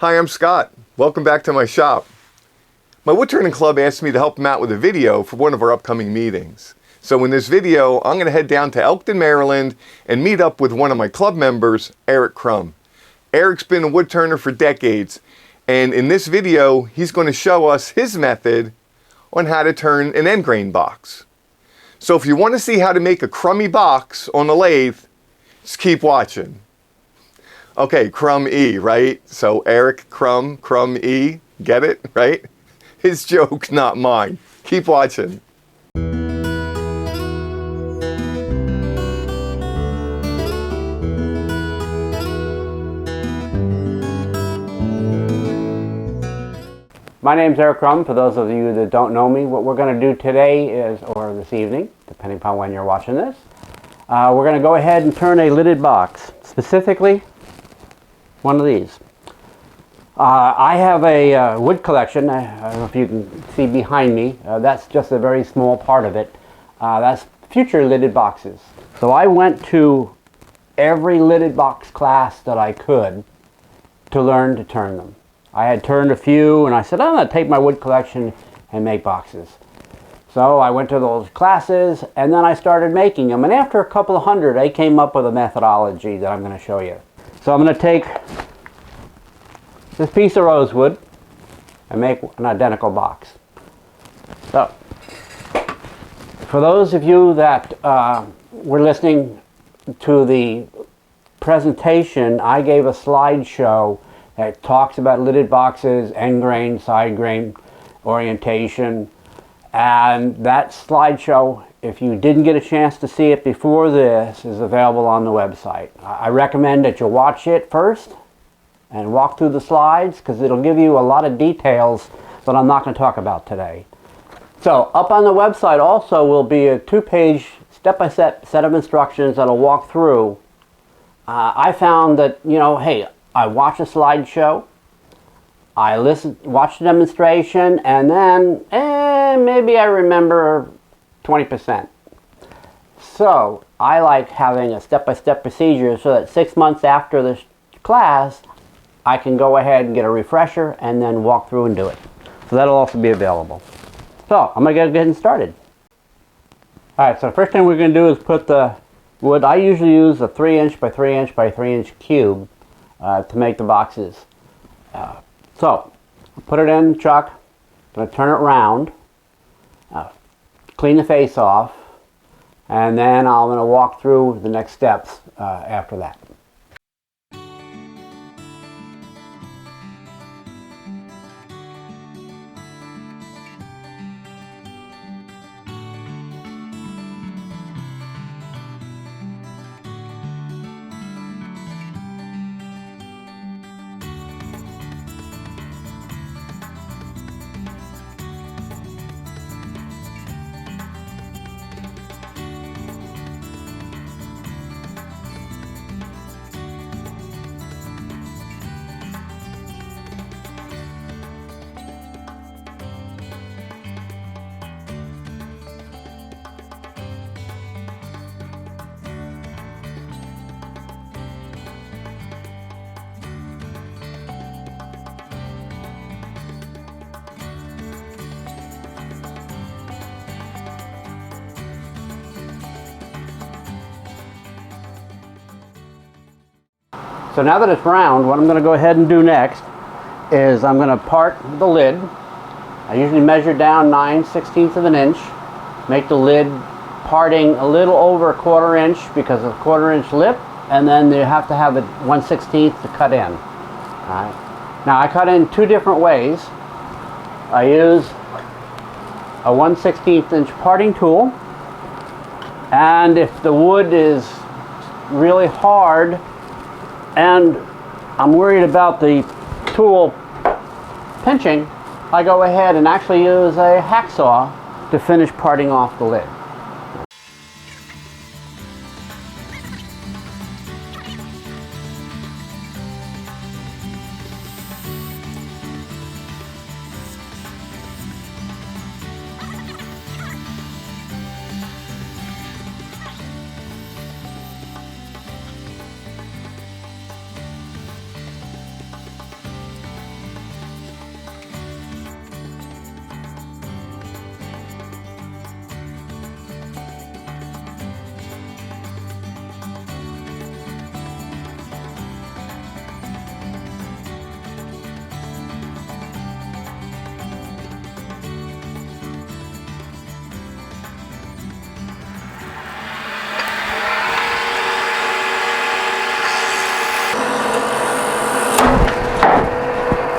Hi, I'm Scott. Welcome back to my shop. My woodturning club asked me to help them out with a video for one of our upcoming meetings. So in this video, I'm going to head down to Elkton, Maryland and meet up with one of my club members, Eric Krum. Eric's been a woodturner for decades, and in this video, he's going to show us his method on how to turn an end grain box. So if you want to see how to make a KrumE box on the lathe, just keep watching. Okay, KrumE, right? So Eric Krum, KrumE, get it, right? His joke, not mine. Keep watching. My name's Eric Krum. For those of you that don't know me, what we're going to do today is, or this evening, depending upon when you're watching this, we're going to go ahead and turn a lidded box, specifically one of these. I have a wood collection. I don't know if you can see behind me. That's just a very small part of it. That's future lidded boxes. So I went to every lidded box class that I could to learn to turn them. I had turned a few and I said, I'm going to take my wood collection and make boxes. So I went to those classes and then I started making them. And after a couple of hundred, I came up with a methodology that I'm going to show you. So I'm going to take this piece of rosewood and make an identical box. So, for those of you that were listening to the presentation, I gave a slideshow that talks about lidded boxes, end grain, side grain orientation, and that slideshow, if you didn't get a chance to see it before this, is available on the website. I recommend that you watch it first and walk through the slides because it'll give you a lot of details that I'm not going to talk about today. So up on the website also will be a 2-page step-by-step set of instructions that'll walk through. I found that, hey, I watch a slideshow, I watch the demonstration, and then maybe I remember 20%. So I like having a step-by-step procedure so that 6 months after this class, I can go ahead and get a refresher and then walk through and do it. So that'll also be available. So I'm going to get getting started. Alright, so the first thing we're going to do is put the wood. I usually use a 3" by 3" by 3" cube to make the boxes. So I'll put it in the chuck, I'm going to turn it around, clean the face off, and then I'm going to walk through the next steps after that. So now that it's round, what I'm going to go ahead and do next is I'm going to part the lid. I usually measure down 9/16 of an inch, make the lid parting a little over a 1/4 inch because of a 1/4 inch lip, and then you have to have it 1/16 to cut in. All right. Now I cut in 2 different ways. I use a 1/16 inch parting tool, and if the wood is really hard and I'm worried about the tool pinching, I go ahead and actually use a hacksaw to finish parting off the lid.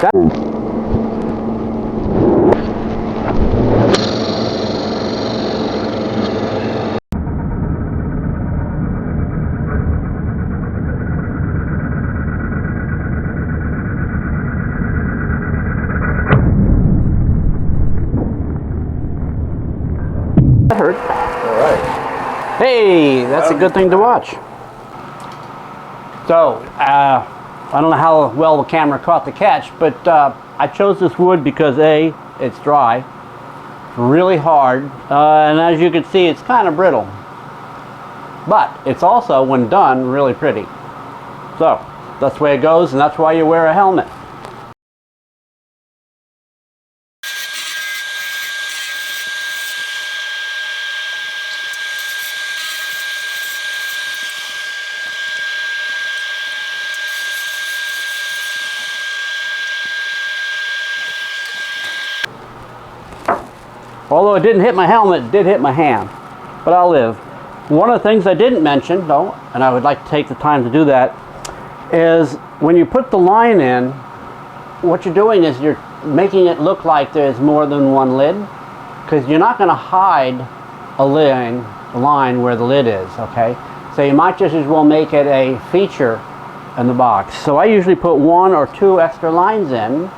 That hurt. All right. Hey, that's a good thing to watch. So, I don't know how well the camera caught the catch, but I chose this wood because A, it's dry, really hard, and as you can see, it's kind of brittle. But it's also, when done, really pretty. So, that's the way it goes, and that's why you wear a helmet. Although it didn't hit my helmet, it did hit my hand. But I'll live. One of the things I didn't mention, though, and I would like to take the time to do that, is when you put the line in, what you're doing is you're making it look like there's more than one lid, because you're not going to hide a line where the lid is, okay? So you might just as well make it a feature in the box. So I usually put 1 or 2 extra lines in,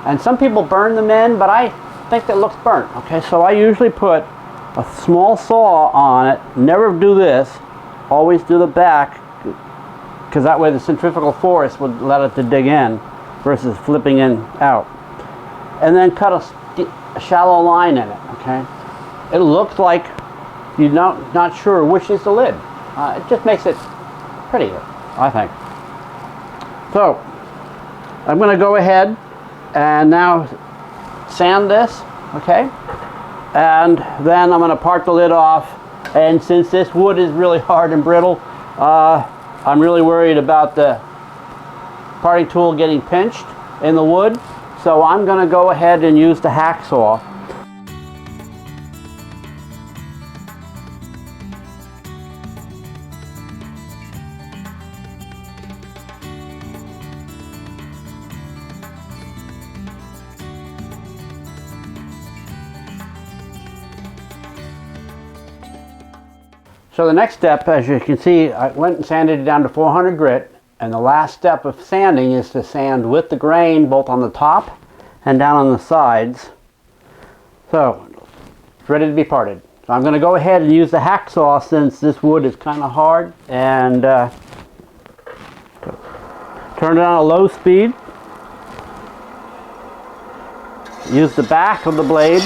and some people burn them in, but I think that looks burnt. Okay, so I usually put a small saw on it. Never do this. Always do the back, because that way the centrifugal force would let it to dig in versus flipping in out. And then cut a shallow line in it. Okay, it looks like you're not sure which is the lid. It just makes it prettier, I think. So I'm going to go ahead and now sand this, okay, and then I'm going to part the lid off. And since this wood is really hard and brittle, I'm really worried about the parting tool getting pinched in the wood, so I'm going to go ahead and use the hacksaw. So the next step, as you can see, I went and sanded it down to 400 grit, and the last step of sanding is to sand with the grain both on the top and down on the sides. So it's ready to be parted. So I'm going to go ahead and use the hacksaw since this wood is kind of hard, and turn it on a low speed. Use the back of the blade.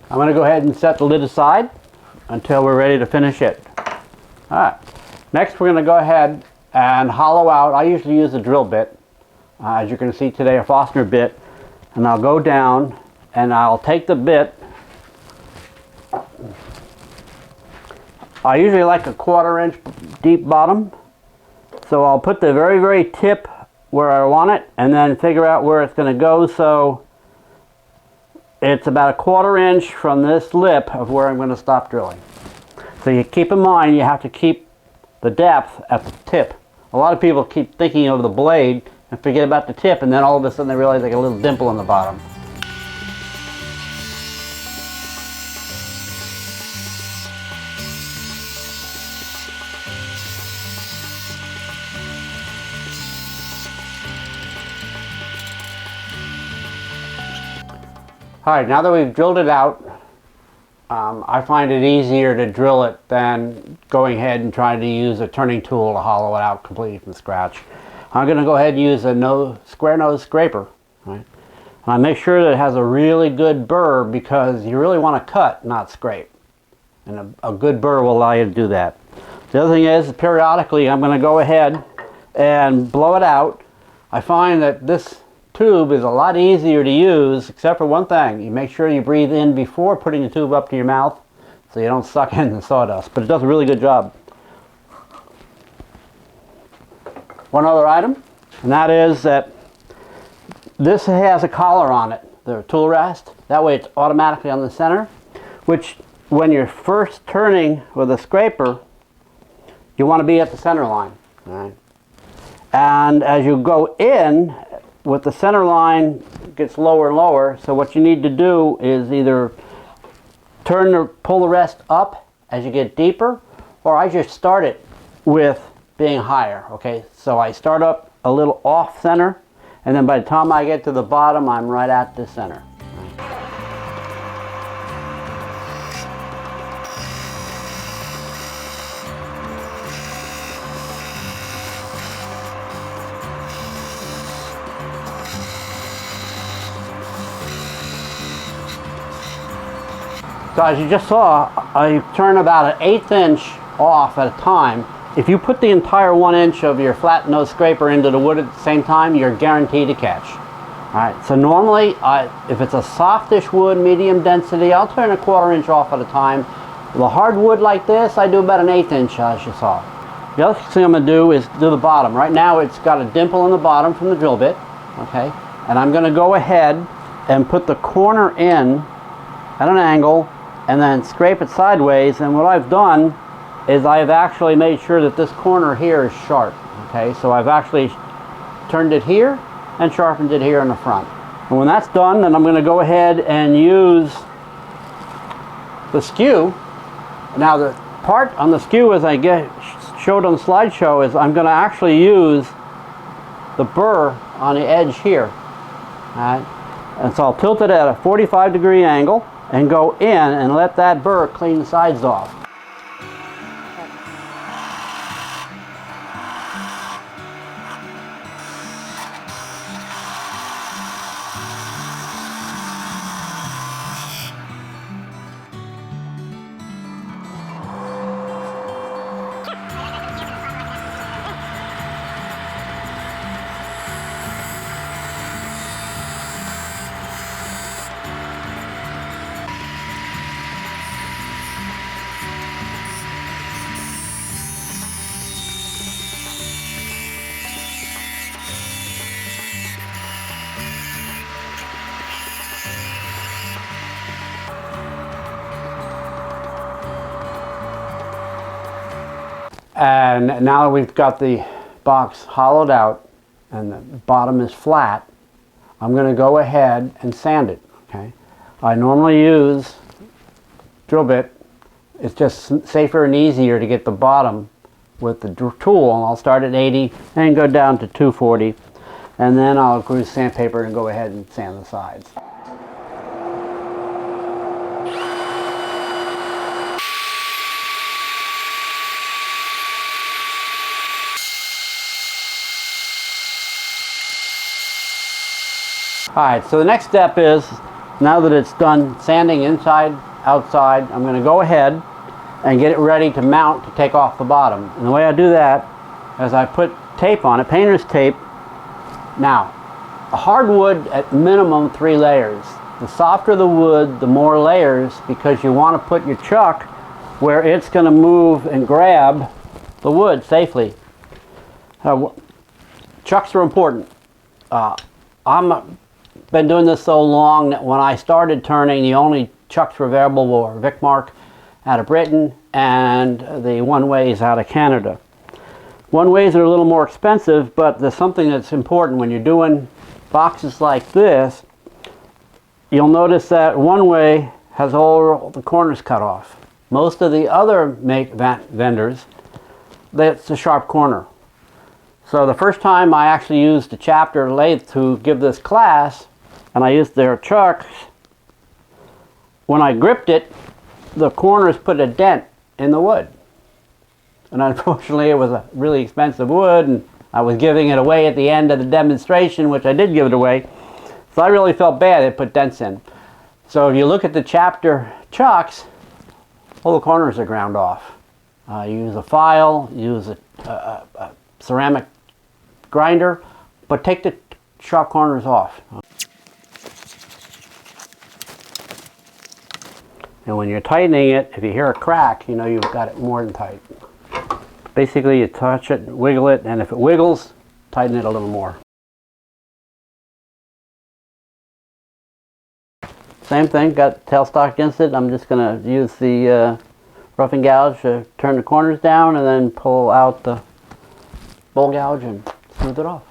I'm going to go ahead and set the lid aside until we're ready to finish it. Alright, next we're going to go ahead and hollow out. I usually use a drill bit, as you're going to see today, a Forstner bit, and I'll go down and I'll take the bit. I usually like a 1/4 inch deep bottom, so I'll put the very, very tip where I want it and then figure out where it's going to go. So it's about a 1/4 inch from this lip of where I'm going to stop drilling. So you keep in mind, you have to keep the depth at the tip. A lot of people keep thinking of the blade and forget about the tip, and then all of a sudden they realize they got a little dimple in the bottom. Alright, now that we've drilled it out, I find it easier to drill it than going ahead and trying to use a turning tool to hollow it out completely from scratch. I'm going to go ahead and use a square nose scraper. Right? And I make sure that it has a really good burr, because you really want to cut, not scrape. And a good burr will allow you to do that. The other thing is, periodically I'm going to go ahead and blow it out. I find that this tube is a lot easier to use, except for one thing. You make sure you breathe in before putting the tube up to your mouth so you don't suck in the sawdust, but it does a really good job. One other item, and that is that this has a collar on it, the tool rest. That way it's automatically on the center, which when you're first turning with a scraper, you want to be at the center line. All right? And as you go in, with the center line gets lower and lower, so what you need to do is either pull the rest up as you get deeper, or I just start it with being higher, okay? So I start up a little off center, and then by the time I get to the bottom, I'm right at the center. So as you just saw, I turn about an 1/8 inch off at a time. If you put the entire 1 inch of your flat nose scraper into the wood at the same time, you're guaranteed to catch. All right, so normally, if it's a softish wood, medium density, I'll turn a 1/4 inch off at a time. With a hard wood like this, I do about an 1/8 inch, as you saw. The other thing I'm gonna do is do the bottom. Right now, it's got a dimple in the bottom from the drill bit, okay? And I'm gonna go ahead and put the corner in at an angle and then scrape it sideways, and what I've done is I've actually made sure that this corner here is sharp, okay? So I've actually turned it here and sharpened it here in the front. And when that's done, then I'm going to go ahead and use the skew. Now the part on the skew, as I showed on the slideshow, is I'm going to actually use the burr on the edge here. All right? And so I'll tilt it at a 45-degree angle and go in and let that burr clean the sides off. And now that we've got the box hollowed out and the bottom is flat, I'm going to go ahead and sand it. Okay, I normally use drill bit. It's just safer and easier to get the bottom with the tool. And I'll start at 80 and go down to 240, and then I'll use sandpaper and go ahead and sand the sides. Alright, so the next step is, now that it's done sanding inside, outside, I'm going to go ahead and get it ready to mount to take off the bottom. And the way I do that is I put tape on it, painter's tape. Now, a hardwood at minimum 3 layers. The softer the wood, the more layers, because you want to put your chuck where it's going to move and grab the wood safely. Chucks are important. I'm been doing this so long that when I started turning, the only chucks were available were Vicmark out of Britain and the one-ways out of Canada. One-ways are a little more expensive, but there's something that's important when you're doing boxes like this. You'll notice that one-way has all the corners cut off. Most of the other vendors, that's a sharp corner. So the first time I actually used a chapter lathe to give this class, and I used their chucks, when I gripped it, the corners put a dent in the wood. And unfortunately it was a really expensive wood, and I was giving it away at the end of the demonstration, which I did give it away. So I really felt bad it put dents in. So if you look at the chapter chucks, all the corners are ground off. You use a file, use a ceramic grinder, but take the sharp corners off. And when you're tightening it, if you hear a crack, you know you've got it more than tight. Basically, you touch it, wiggle it, and if it wiggles, tighten it a little more. Same thing, got tailstock against it. I'm just going to use the roughing gouge to turn the corners down and then pull out the bowl gouge and smooth it off.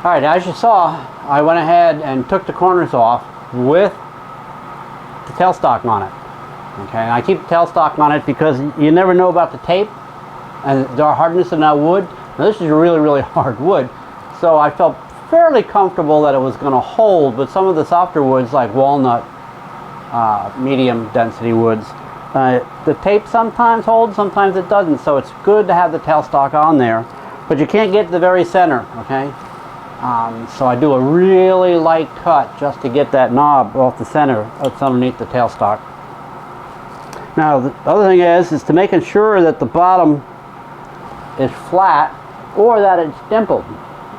All right, as you saw, I went ahead and took the corners off with the tailstock on it. Okay, and I keep the tailstock on it because you never know about the tape and the hardness of that wood. Now this is really hard wood, so I felt fairly comfortable that it was going to hold, but some of the softer woods like walnut, medium density woods, the tape sometimes holds, sometimes it doesn't, so it's good to have the tailstock on there, but you can't get to the very center, okay? So I do a really light cut just to get that knob off the center that's underneath the tailstock. Now the other thing is to making sure that the bottom is flat or that it's dimpled,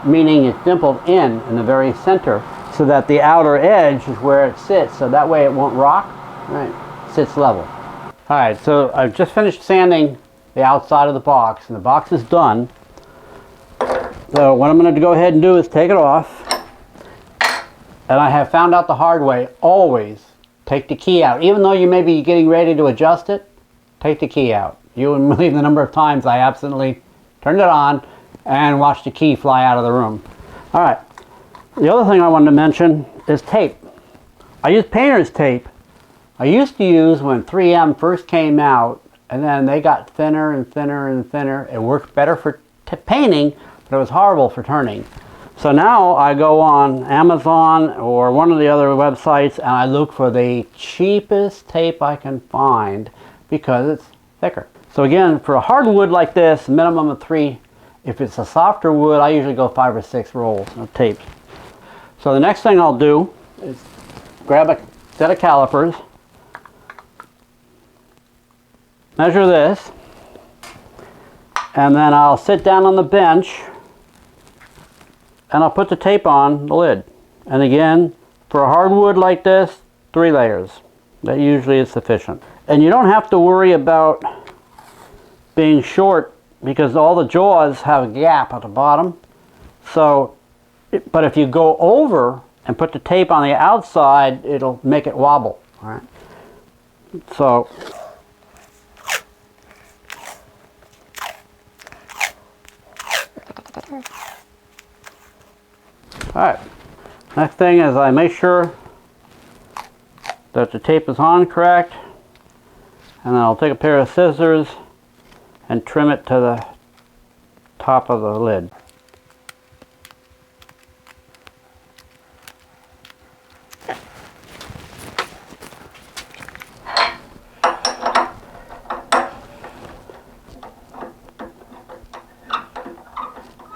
meaning it's dimpled in the very center so that the outer edge is where it sits, so that way it won't rock, right? Sits level. Alright, so I've just finished sanding the outside of the box and the box is done. So what I'm going to go ahead and do is take it off, and I have found out the hard way, always take the key out. Even though you may be getting ready to adjust it, take the key out. You wouldn't believe the number of times I absolutely turned it on and watched the key fly out of the room. Alright, the other thing I wanted to mention is tape. I use painter's tape. I used to use when 3M first came out, and then they got thinner and thinner and thinner. It worked better for painting, but it was horrible for turning. So now I go on Amazon or one of the other websites and I look for the cheapest tape I can find because it's thicker. So again, for a hard wood like this, minimum of 3. If it's a softer wood, I usually go 5 or 6 rolls of tape. So the next thing I'll do is grab a set of calipers, measure this, and then I'll sit down on the bench and I'll put the tape on the lid. And again, for a hardwood like this, 3 layers. That usually is sufficient. And you don't have to worry about being short because all the jaws have a gap at the bottom. So, but if you go over and put the tape on the outside, it'll make it wobble. All right. So, alright, next thing is I make sure that the tape is on correct, and then I'll take a pair of scissors and trim it to the top of the lid.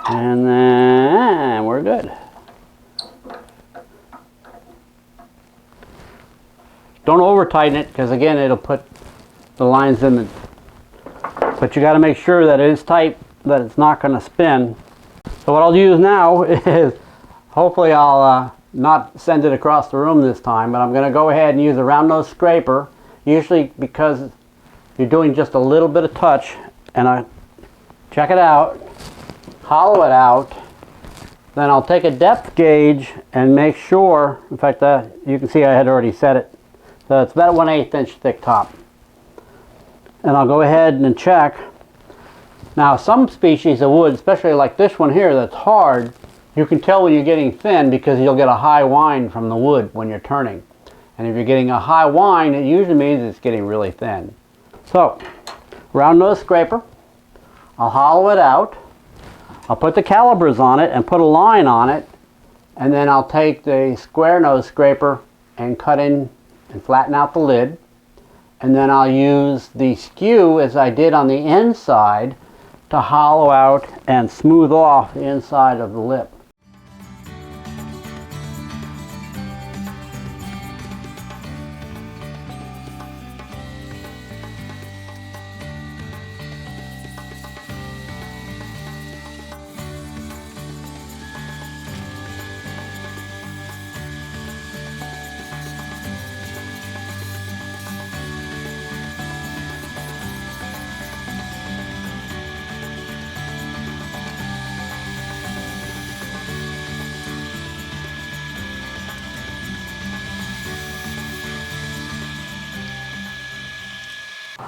And then we're good. Don't over tighten it because again it'll put the lines in the, but you got to make sure that it is tight, that it's not going to spin. So what I'll use now is, hopefully I'll not send it across the room this time, but I'm going to go ahead and use a round nose scraper, usually because you're doing just a little bit of touch, and I check it out, hollow it out, then I'll take a depth gauge and make sure, in fact you can see I had already set it, so it's about 1/8 inch thick top. And I'll go ahead and check. Now some species of wood, especially like this one here that's hard, You can tell when you're getting thin because you'll get a high whine from the wood when you're turning. And if you're getting a high whine, it usually means it's getting really thin. So, round nose scraper, I'll hollow it out. I'll put the calipers on it and put a line on it, and then I'll take the square nose scraper and cut in and flatten out the lid. And then I'll use the skew, as I did on the inside, to hollow out and smooth off the inside of the lip.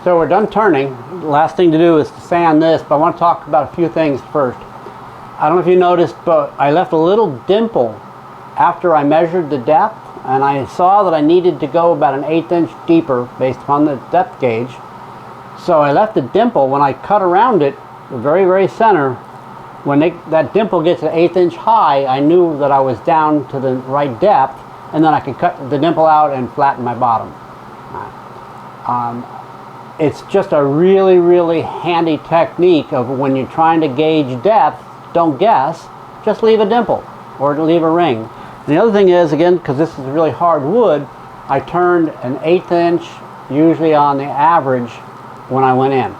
So we're done turning. The last thing to do is to sand this, but I want to talk about a few things first. I don't know if you noticed, but I left a little dimple after I measured the depth, and I saw that I needed to go about an 1/8 inch deeper based upon the depth gauge. So I left a dimple. When I cut around it, the very, very center, when that dimple gets an 1/8 inch high, I knew that I was down to the right depth, and then I could cut the dimple out and flatten my bottom. It's just a really, really handy technique of when you're trying to gauge depth, don't guess, just leave a dimple or leave a ring. And the other thing is, again, because this is really hard wood, I turned an 1/8 inch, usually on the average, when I went in.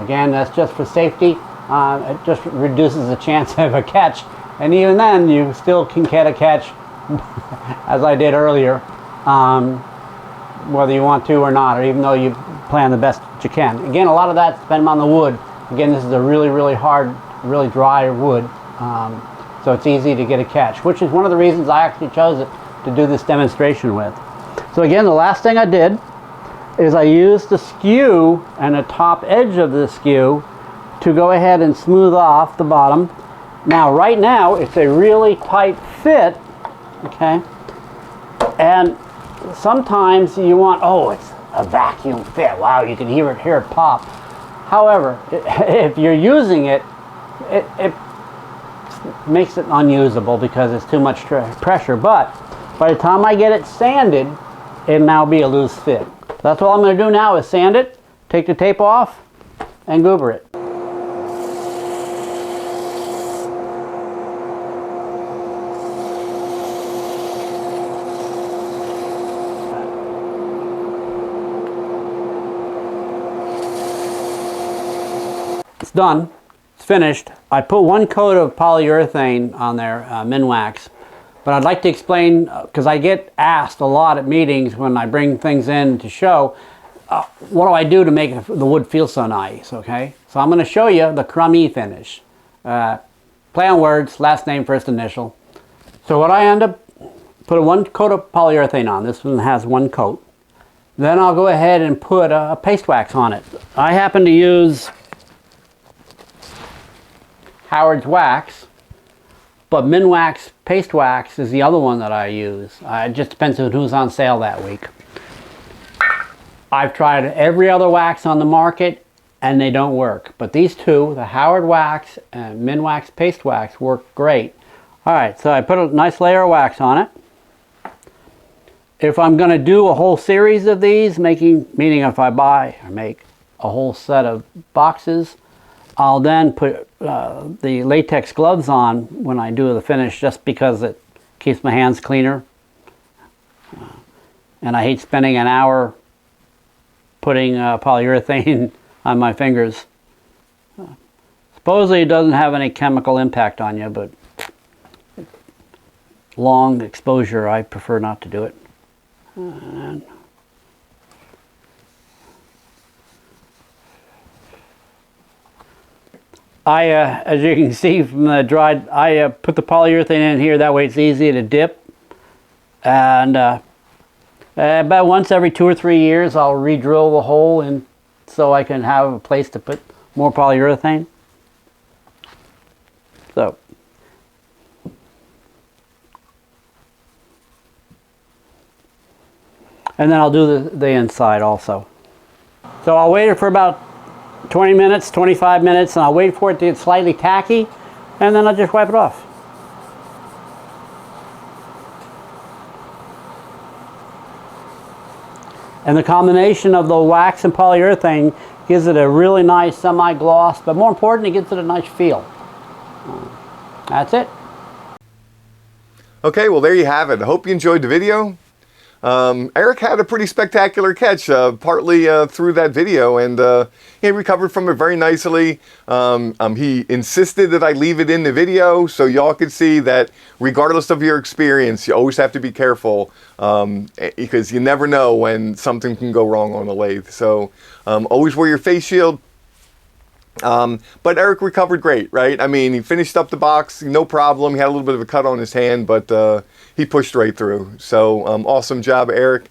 Again, that's just for safety. It just reduces the chance of a catch. And even then, you still can get a catch, as I did earlier, whether you want to or not, or even though you plan the best that you can. Again, a lot of that's depending on the wood. Again, this is a really, really hard, really dry wood, so it's easy to get a catch, which is one of the reasons I actually chose it to do this demonstration with. So again, the last thing I did is I used the skew and the top edge of the skew to go ahead and smooth off the bottom. Now, right now, it's a really tight fit, okay? And sometimes you want, oh, it's a vacuum fit. Wow, you can hear it pop. However, if you're using it, it makes it unusable because it's too much pressure. But by the time I get it sanded, it'll now be a loose fit. That's all I'm going to do now is sand it, take the tape off, and goober it. It's done. It's finished. I put one coat of polyurethane on there, Minwax. But I'd like to explain, because I get asked a lot at meetings when I bring things in to show, what do I do to make the wood feel so nice, okay? So I'm going to show you the KrumE finish. Play on words, last name, first initial. So what I end up, put one coat of polyurethane on. This one has one coat. Then I'll go ahead and put a paste wax on it. I happen to use Howard's wax, but Minwax paste wax is the other one that I use. It just depends on who's on sale that week. I've tried every other wax on the market and they don't work, but these two, the Howard wax and Minwax paste wax, work great. Alright, so I put a nice layer of wax on it. If I'm going to do a whole series of these, meaning if I buy or make a whole set of boxes, I'll then put the latex gloves on when I do the finish, just because it keeps my hands cleaner. And I hate spending an hour putting polyurethane on my fingers. Supposedly it doesn't have any chemical impact on you, but long exposure, I prefer not to do it. And as you can see from the dried, I put the polyurethane in here, that way it's easy to dip. And about once every 2 or 3 years I'll re-drill the hole in so I can have a place to put more polyurethane. So, And then I'll do the inside also. So I'll wait it for about 20 minutes, 25 minutes, and I'll wait for it to get slightly tacky, and then I'll just wipe it off. And the combination of the wax and polyurethane gives it a really nice semi-gloss, but more important, it gives it a nice feel. That's it. Okay, well there you have it. I hope you enjoyed the video. Eric had a pretty spectacular catch, partly through that video, and he recovered from it very nicely. He insisted that I leave it in the video so y'all could see that regardless of your experience, you always have to be careful because you never know when something can go wrong on a lathe. So always wear your face shield. But Eric recovered great, right? I mean, he finished up the box, no problem. He had a little bit of a cut on his hand, but he pushed right through. So awesome job, Eric.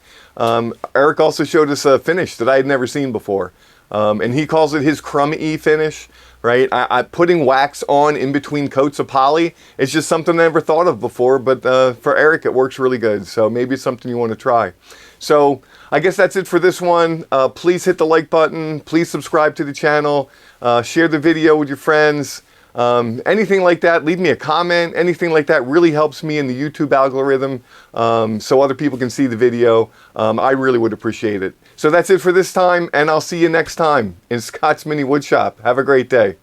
Eric also showed us a finish that I had never seen before. And he calls it his KrumE finish, right? Putting wax on in between coats of poly, it's just something I never thought of before, but for Eric, it works really good. So maybe it's something you want to try. So I guess that's it for this one. Please hit the like button. Please subscribe to the channel. Share the video with your friends. Anything like that, leave me a comment. Anything like that really helps me in the YouTube algorithm so other people can see the video. I really would appreciate it. So that's it for this time, and I'll see you next time in Scott's Mini Woodshop. Have a great day.